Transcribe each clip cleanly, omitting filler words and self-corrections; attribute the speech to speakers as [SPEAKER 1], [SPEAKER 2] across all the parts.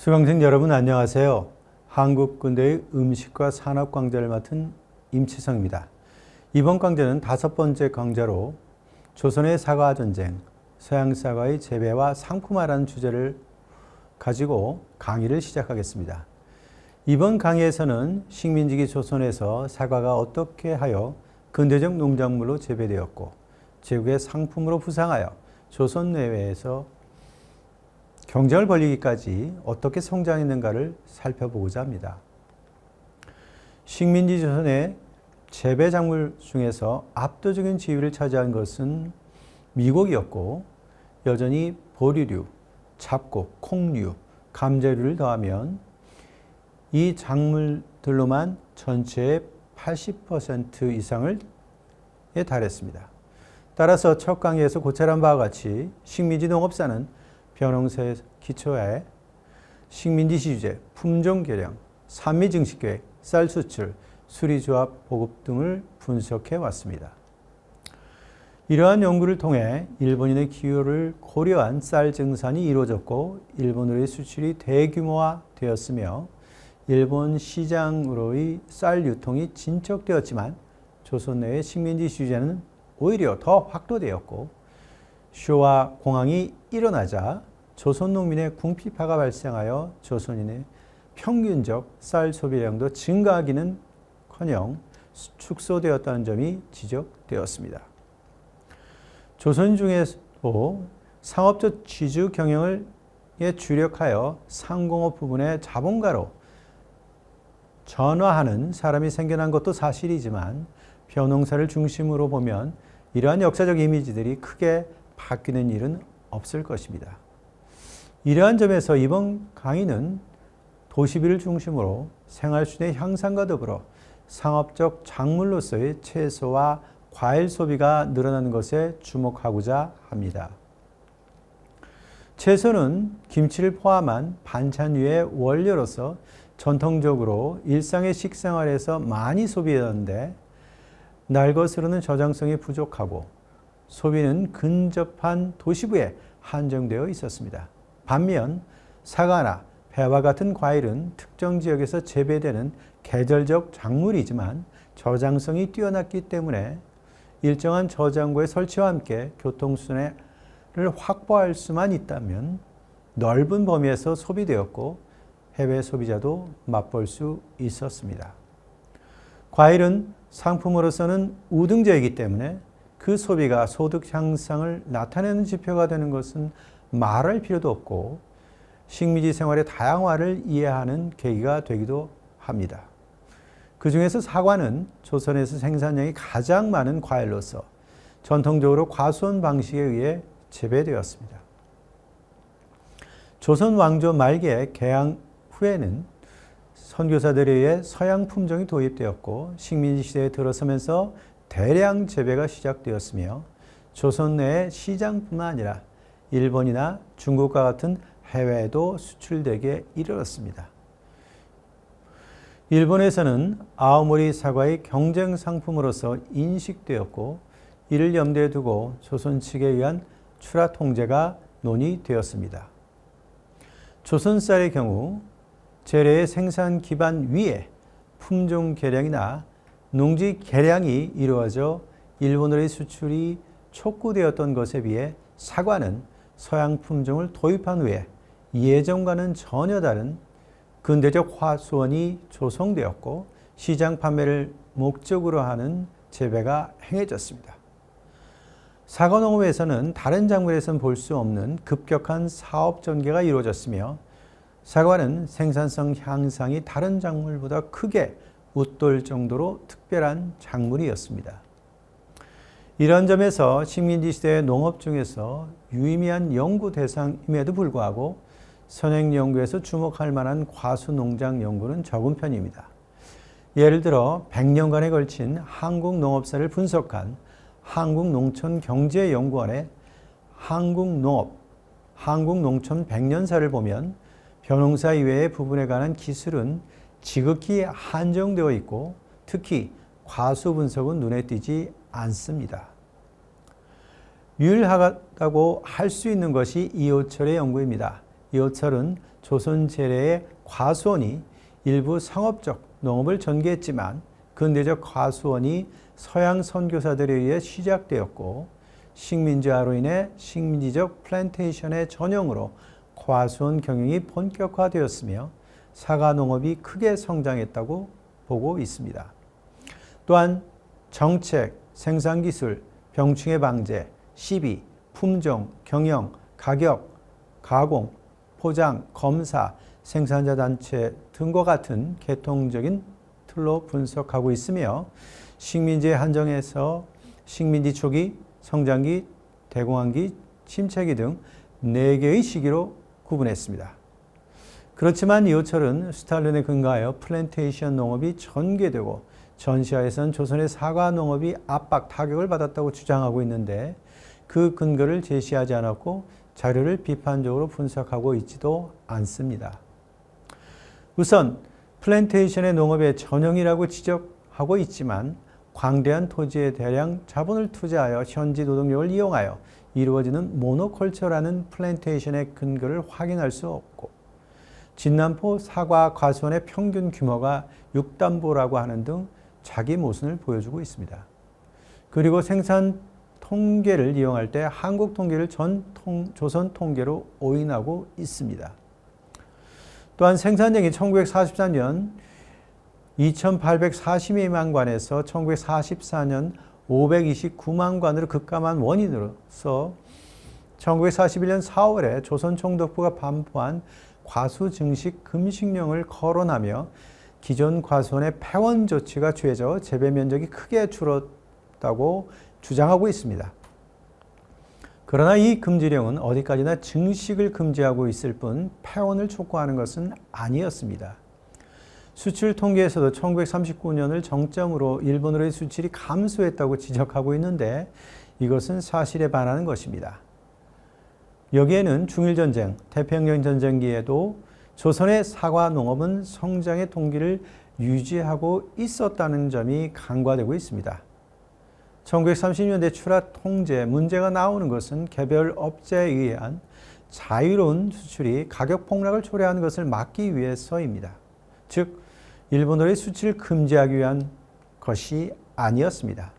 [SPEAKER 1] 수강생 여러분 안녕하세요. 한국 근대의 음식과 산업 강좌를 맡은 임치성입니다. 이번 강좌는 5번째 강좌로 조선의 사과 전쟁, 서양 사과의 재배와 상품화라는 주제를 가지고 강의를 시작하겠습니다. 이번 강의에서는 식민지기 조선에서 사과가 어떻게 하여 근대적 농작물로 재배되었고 제국의 상품으로 부상하여 조선 내외에서 경쟁을 벌이기까지 어떻게 성장했는가를 살펴보고자 합니다. 식민지 조선의 재배 작물 중에서 압도적인 지위를 차지한 것은 미곡이었고 여전히 보리류, 잡곡, 콩류, 감자류를 더하면 이 작물들로만 전체의 80% 이상을 달했습니다. 따라서 첫 강의에서 고찰한 바와 같이 식민지 농업사는 벼농사에 기초해 식민지 시주제, 품종 개량, 산미 증식 계획, 쌀 수출, 수리조합 보급 등을 분석해 왔습니다. 이러한 연구를 통해 일본인의 기여를 고려한 쌀 증산이 이루어졌고 일본으로의 수출이 대규모화되었으며 일본 시장으로의 쌀 유통이 진척되었지만 조선 내의 식민지 시주제는 오히려 더 확대되었고 쇼와 공황이 일어나자 조선 농민의 궁핍화가 발생하여 조선인의 평균적 쌀 소비량도 증가하기는커녕 축소되었다는 점이 지적되었습니다. 조선 중에서도 상업적 지주 경영에 주력하여 상공업 부분의 자본가로 전화하는 사람이 생겨난 것도 사실이지만 벼농사를 중심으로 보면 이러한 역사적 이미지들이 크게 바뀌는 일은 없을 것입니다. 이러한 점에서 이번 강의는 도시비를 중심으로 생활수준의 향상과 더불어 상업적 작물로서의 채소와 과일 소비가 늘어나는 것에 주목하고자 합니다. 채소는 김치를 포함한 반찬 위의 원료로서 전통적으로 일상의 식생활에서 많이 소비되었는데 날것으로는 저장성이 부족하고 소비는 근접한 도시부에 한정되어 있었습니다. 반면 사과나 배와 같은 과일은 특정 지역에서 재배되는 계절적 작물이지만 저장성이 뛰어났기 때문에 일정한 저장고의 설치와 함께 교통순환을 확보할 수만 있다면 넓은 범위에서 소비되었고 해외 소비자도 맛볼 수 있었습니다. 과일은 상품으로서는 우등제이기 때문에 그 소비가 소득 향상을 나타내는 지표가 되는 것은 말할 필요도 없고 식민지 생활의 다양화를 이해하는 계기가 되기도 합니다. 그 중에서 사과는 조선에서 생산량이 가장 많은 과일로서 전통적으로 과수원 방식에 의해 재배되었습니다. 조선 왕조 말기에 개항 후에는 선교사들에 의해 서양 품종이 도입되었고 식민지 시대에 들어서면서 대량 재배가 시작되었으며 조선 내의 시장뿐만 아니라 일본이나 중국과 같은 해외에도 수출되게 이르렀습니다. 일본에서는 아오모리 사과의 경쟁 상품으로서 인식되었고 이를 염두에 두고 조선 측에 의한 출하 통제가 논의되었습니다. 조선 쌀의 경우 재래의 생산 기반 위에 품종 개량이나 농지 개량이 이루어져 일본으로의 수출이 촉구되었던 것에 비해 사과는 서양 품종을 도입한 후에 예전과는 전혀 다른 근대적 화수원이 조성되었고 시장 판매를 목적으로 하는 재배가 행해졌습니다. 사과 농업에서는 다른 작물에서는 볼 수 없는 급격한 사업 전개가 이루어졌으며 사과는 생산성 향상이 다른 작물보다 크게 웃돌 정도로 특별한 작물이었습니다. 이런 점에서 식민지 시대의 농업 중에서 유의미한 연구 대상임에도 불구하고 선행 연구에서 주목할 만한 과수 농장 연구는 적은 편입니다. 예를 들어 100년간에 걸친 한국 농업사를 분석한 한국농촌경제연구원의 한국농업, 한국농촌 100년사를 보면 벼농사 이외의 부분에 관한 기술은 지극히 한정되어 있고 특히 과수 분석은 눈에 띄지 않습니다. 유일하다고 할 수 있는 것이 이호철의 연구입니다. 이호철은 조선 재래의 과수원이 일부 상업적 농업을 전개했지만 근대적 과수원이 서양 선교사들에 의해 시작되었고 식민지화로 인해 식민지적 플랜테이션의 전형으로 과수원 경영이 본격화되었으며 사과 농업이 크게 성장했다고 보고 있습니다. 또한 정책, 생산기술, 병충해 방제, 시비, 품종, 경영, 가격, 가공, 포장, 검사, 생산자 단체 등과 같은 계통적인 틀로 분석하고 있으며 식민지의 한정에서 식민지 초기, 성장기, 대공황기, 침체기 등 4개의 시기로 구분했습니다. 그렇지만 이호철은 스탈린에 근거하여 플랜테이션 농업이 전개되고 전시화에선 조선의 사과 농업이 압박, 타격을 받았다고 주장하고 있는데 그 근거를 제시하지 않았고 자료를 비판적으로 분석하고 있지도 않습니다. 우선 플랜테이션의 농업의 전형이라고 지적하고 있지만 광대한 토지에 대량 자본을 투자하여 현지 노동력을 이용하여 이루어지는 모노컬처라는 플랜테이션의 근거를 확인할 수 없고 진남포 사과 과수원의 평균 규모가 6단보라고 하는 등 자기 모순을 보여주고 있습니다. 그리고 생산 통계를 이용할 때 한국 통계를 조선 통계로 오인하고 있습니다. 또한 생산량이 1944년 2,842만 관에서 1944년 529만 관으로 급감한 원인으로서 1941년 4월에 조선총독부가 반포한 과수 증식 금식령을 거론하며 기존 과수원의 폐원 조치가 취해져 재배 면적이 크게 줄었다고 주장하고 있습니다. 그러나 이 금지령은 어디까지나 증식을 금지하고 있을 뿐 폐원을 촉구하는 것은 아니었습니다. 수출 통계에서도 1939년을 정점으로 일본으로의 수출이 감소했다고 지적하고 있는데 이것은 사실에 반하는 것입니다. 여기에는 중일전쟁, 태평양 전쟁기에도 조선의 사과 농업은 성장의 동기를 유지하고 있었다는 점이 간과되고 있습니다. 1930년대 추락 통제 문제가 나오는 것은 개별 업체에 의한 자유로운 수출이 가격 폭락을 초래하는 것을 막기 위해서입니다. 즉, 일본으로의 수출을 금지하기 위한 것이 아니었습니다.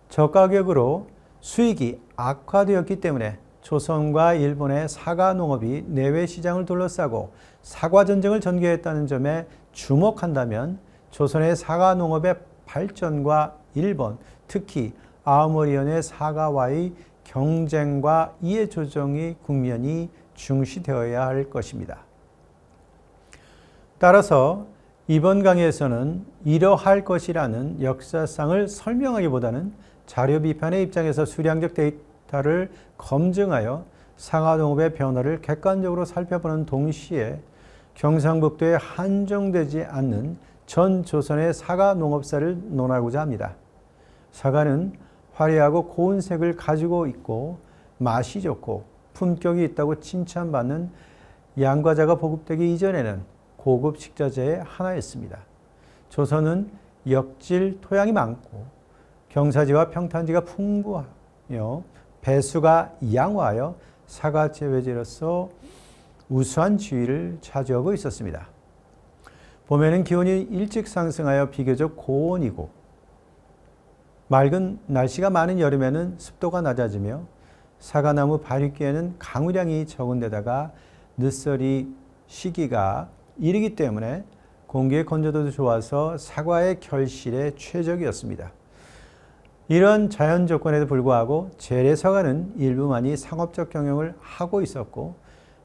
[SPEAKER 1] 저가격으로 수익이 악화되었기 때문에 조선과 일본의 사과 농업이 내외 시장을 둘러싸고 사과 전쟁을 전개했다는 점에 주목한다면 조선의 사과 농업의 발전과 일본, 특히 아오모리현의 사과와의 경쟁과 이해 조정의 국면이 중시되어야 할 것입니다. 따라서 이번 강의에서는 이러할 것이라는 역사상을 설명하기보다는 자료 비판의 입장에서 수량적 데이터를 검증하여 사과농업의 변화를 객관적으로 살펴보는 동시에 경상북도에 한정되지 않는 전 조선의 사과 농업사를 논하고자 합니다. 사과는 화려하고 고운 색을 가지고 있고 맛이 좋고 품격이 있다고 칭찬받는 양과자가 보급되기 이전에는 고급 식자재의 하나였습니다. 조선은 역질 토양이 많고 경사지와 평탄지가 풍부하며 배수가 양호하여 사과 재배지로서 우수한 지위를 차지하고 있었습니다. 봄에는 기온이 일찍 상승하여 비교적 고온이고 맑은 날씨가 많은 여름에는 습도가 낮아지며 사과나무 발육기에는 강우량이 적은 데다가 늦서리 시기가 이르기 때문에 공기의 건조도도 좋아서 사과의 결실에 최적이었습니다. 이런 자연 조건에도 불구하고 재래사과는 일부만이 상업적 경영을 하고 있었고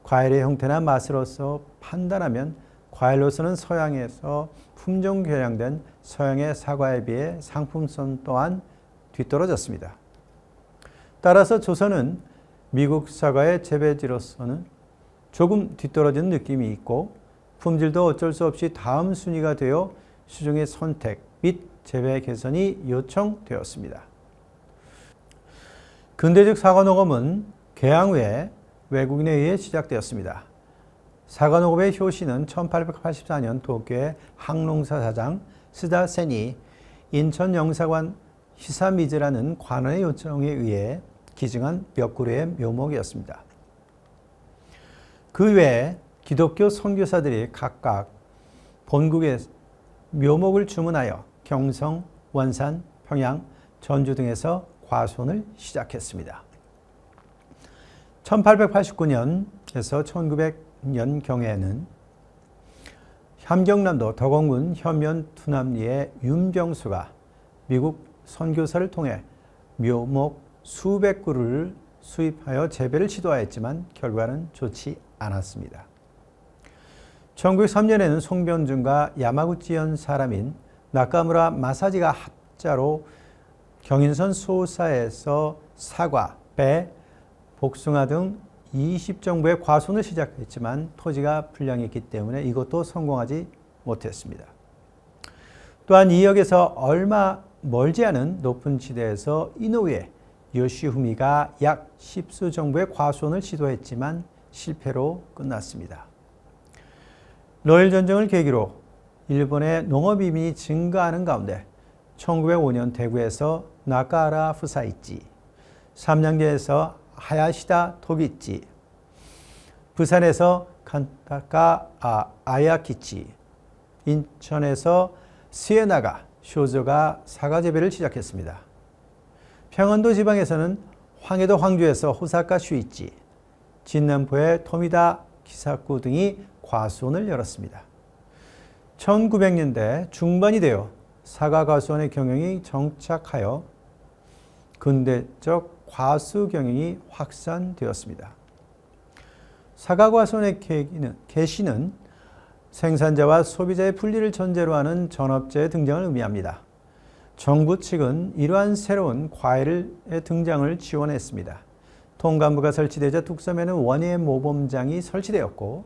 [SPEAKER 1] 과일의 형태나 맛으로서 판단하면 과일로서는 서양에서 품종 개량된 서양의 사과에 비해 상품성 또한 뒤떨어졌습니다. 따라서 조선은 미국 사과의 재배지로서는 조금 뒤떨어진 느낌이 있고 품질도 어쩔 수 없이 다음 순위가 되어 수종의 선택 및 재배 개선이 요청되었습니다. 근대적 사과농업은 개항 후에 외국인에 의해 시작되었습니다. 사과농업의 효시는 1884년 도쿄의 항농사 사장 스다 센이 인천 영사관 히사미즈라는 관원의 요청에 의해 기증한 몇 그루의 묘목이었습니다. 그 외에 기독교 선교사들이 각각 본국에 묘목을 주문하여 경성, 원산, 평양, 전주 등에서 과손을 시작했습니다. 1889년에서 1900년경에는 함경남도 덕원군 현면 투남리의 윤병수가 미국 선교사를 통해 묘목 수백 그루를 수입하여 재배를 시도하였지만 결과는 좋지 않았습니다. 1903년에는 송병준과 야마구치현 사람인 나카무라 마사지가 합자로 경인선 소사에서 사과, 배, 복숭아 등 20정부의 과손을 시작했지만 토지가 불량했기 때문에 이것도 성공하지 못했습니다. 또한 이역에서 얼마 멀지 않은 높은 지대에서 이노우에 요시후미가 약 10수 정부의 과손을 시도했지만 실패로 끝났습니다. 러일 전쟁을 계기로 일본의 농업 이민이 증가하는 가운데 1905년 대구에서 나카하라 후사이치, 삼양계에서 하야시다 토기치, 부산에서 칸타카 아야키치, 인천에서 스에나가 쇼조가 사과 재배를 시작했습니다. 평안도 지방에서는 황해도 황주에서 호사카 슈이치, 진남포의 토미다 기사쿠 등이 과수원을 열었습니다. 1900년대 중반이 되어 사과 과수원의 경영이 정착하여 근대적 과수 경영이 확산되었습니다. 사과 과수원의 개시는 생산자와 소비자의 분리를 전제로 하는 전업체의 등장을 의미합니다. 정부 측은 이러한 새로운 과일의 등장을 지원했습니다. 통감부가 설치되자 뚝섬에는 원예 모범장이 설치되었고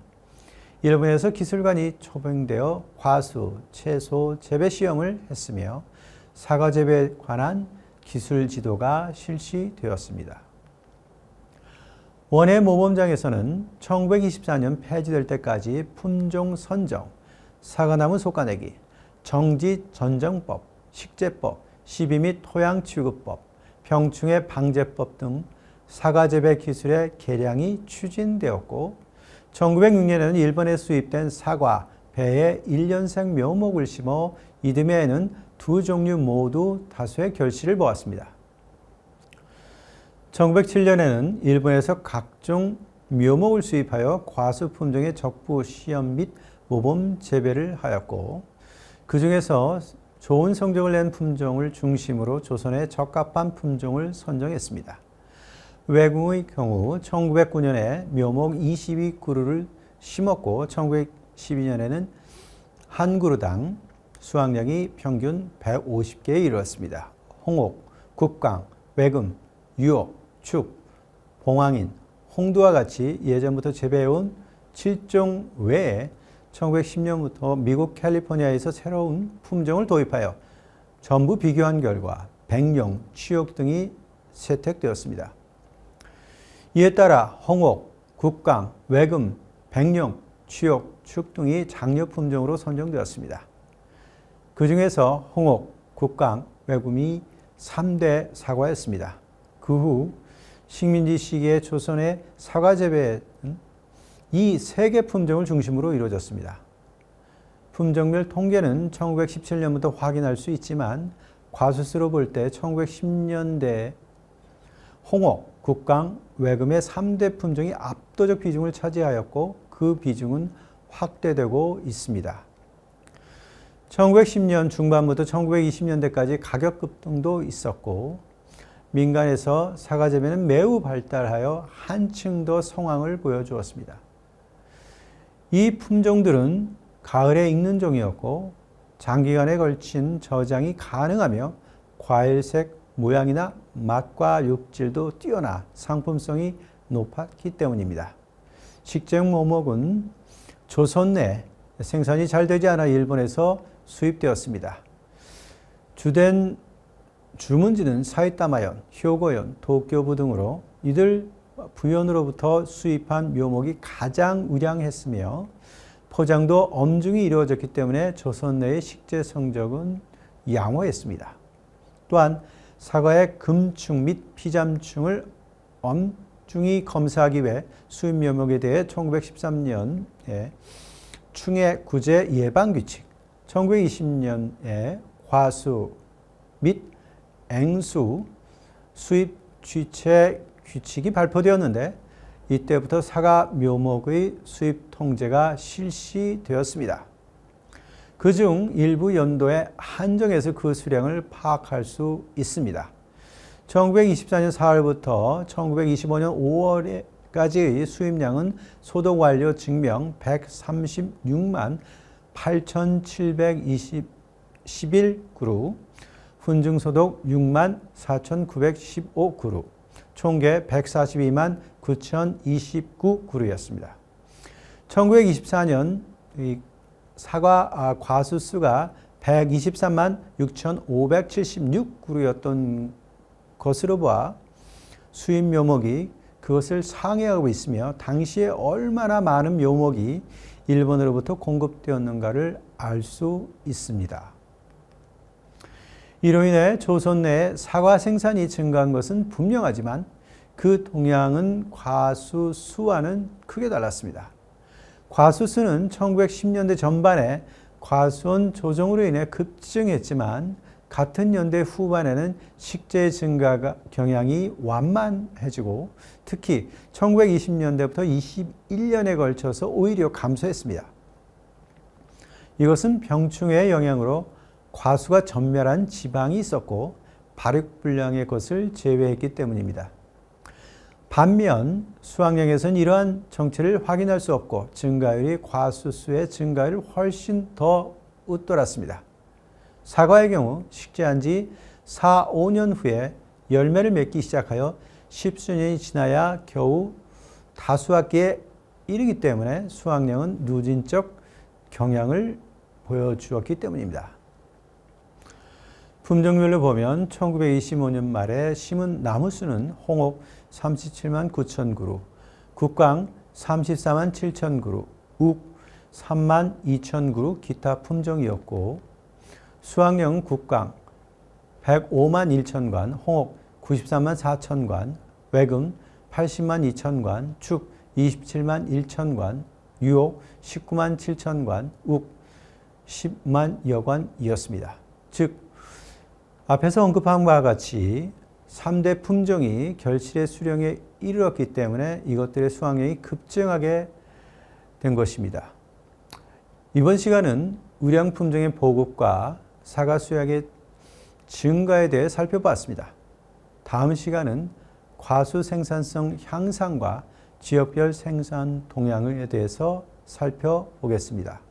[SPEAKER 1] 일본에서 기술관이 초빙되어 과수, 채소 재배 시험을 했으며 사과 재배에 관한 기술 지도가 실시되었습니다. 원예 모범장에서는 1924년 폐지될 때까지 품종 선정, 사과나무 솎아내기, 정지 전정법, 식재법, 시비 및 토양 취급법, 병충해 방제법 등 사과 재배 기술의 개량이 추진되었고 1906년에는 일본에 수입된 사과, 배에 1년생 묘목을 심어 이듬해에는 두 종류 모두 다수의 결실을 보았습니다. 1907년에는 일본에서 각종 묘목을 수입하여 과수 품종의 적부 시험 및 모범 재배를 하였고 그 중에서 좋은 성적을 낸 품종을 중심으로 조선에 적합한 품종을 선정했습니다. 외국의 경우 1909년에 묘목 22그루를 심었고 1912년에는 한 그루당 수확량이 평균 150개에 이르렀습니다. 홍옥, 국광, 외금, 유옥, 축, 봉황인, 홍두와 같이 예전부터 재배해온 7종 외에 1910년부터 미국 캘리포니아에서 새로운 품종을 도입하여 전부 비교한 결과 백룡, 취옥 등이 채택되었습니다. 이에 따라 홍옥, 국광, 외금, 백룡, 취옥, 축 등이 장려 품종으로 선정되었습니다. 그 중에서 홍옥, 국광, 외금이 3대 사과였습니다. 그 후 식민지 시기의 조선의 사과 재배는 이 3개 품종을 중심으로 이루어졌습니다. 품종별 통계는 1917년부터 확인할 수 있지만 과수수로 볼 때 1910년대 홍옥, 국광, 외금의 3대 품종이 압도적 비중을 차지하였고 그 비중은 확대되고 있습니다. 1910년 중반부터 1920년대까지 가격 급등도 있었고 민간에서 사과 재배는 매우 발달하여 한층 더 성황을 보여주었습니다. 이 품종들은 가을에 익는 종이었고 장기간에 걸친 저장이 가능하며 과일색 모양이나 맛과 육질도 뛰어나 상품성이 높았기 때문입니다. 식재용 모목은 조선 내 생산이 잘 되지 않아 일본에서 수입되었습니다. 주된 주문지는 사이타마현, 효고현, 도쿄부 등으로 이들 부현으로부터 수입한 묘목이 가장 우량했으며 포장도 엄중히 이루어졌기 때문에 조선 내의 식재 성적은 양호했습니다. 또한 사과의 금충 및 피잠충을 집중히 검사하기 위해 수입 묘목에 대해 1913년에 충해 구제 예방 규칙, 1920년에 과수 및 앵수 수입 취체 규칙이 발표되었는데 이때부터 사과 묘목의 수입 통제가 실시되었습니다. 그중 일부 연도에 한정해서 그 수량을 파악할 수 있습니다. 1924년 4월부터 1925년 5월까지의 수입량은 소독 완료 증명 136만 8,721그루, 훈증 소독 6만 4,915그루, 총계 142만 9,029그루였습니다. 1924년 사과 과수수가 123만 6,576그루였던 것으로 봐 수입 묘목이 그것을 상회하고 있으며 당시에 얼마나 많은 묘목이 일본으로부터 공급되었는가를 알 수 있습니다. 이로 인해 조선 내에 사과 생산이 증가한 것은 분명하지만 그 동향은 과수수와는 크게 달랐습니다. 과수수는 1910년대 전반에 과수원 조정으로 인해 급증했지만 같은 연대 후반에는 식재 증가 경향이 완만해지고 특히 1920년대부터 21년에 걸쳐서 오히려 감소했습니다. 이것은 병충해의 영향으로 과수가 전멸한 지방이 있었고 발육불량의 것을 제외했기 때문입니다. 반면 수확량에서는 이러한 정체를 확인할 수 없고 증가율이 과수수의 증가율을 훨씬 더 웃돌았습니다. 사과의 경우 식재한 지 4, 5년 후에 열매를 맺기 시작하여 십수년이 지나야 겨우 다수확기에 이르기 때문에 수확량은 누진적 경향을 보여주었기 때문입니다. 품종별로 보면 1925년 말에 심은 나무수는 홍옥 37만 9천 그루, 국광 34만 7천 그루, 욱 3만 2천 그루 기타 품종이었고 수확량은 국광 105만 1천 관, 홍옥 93만 4천 관, 외금 80만 2천 관, 축 27만 1천 관, 유옥 19만 7천 관, 욱 10만 여 관이었습니다. 즉 앞에서 언급한 바와 같이 3대 품종이 결실의 수령에 이르렀기 때문에 이것들의 수확량이 급증하게 된 것입니다. 이번 시간은 의량 품종의 보급과 사과 수확의 증가에 대해 살펴봤습니다. 다음 시간은 과수 생산성 향상과 지역별 생산 동향에 대해서 살펴보겠습니다.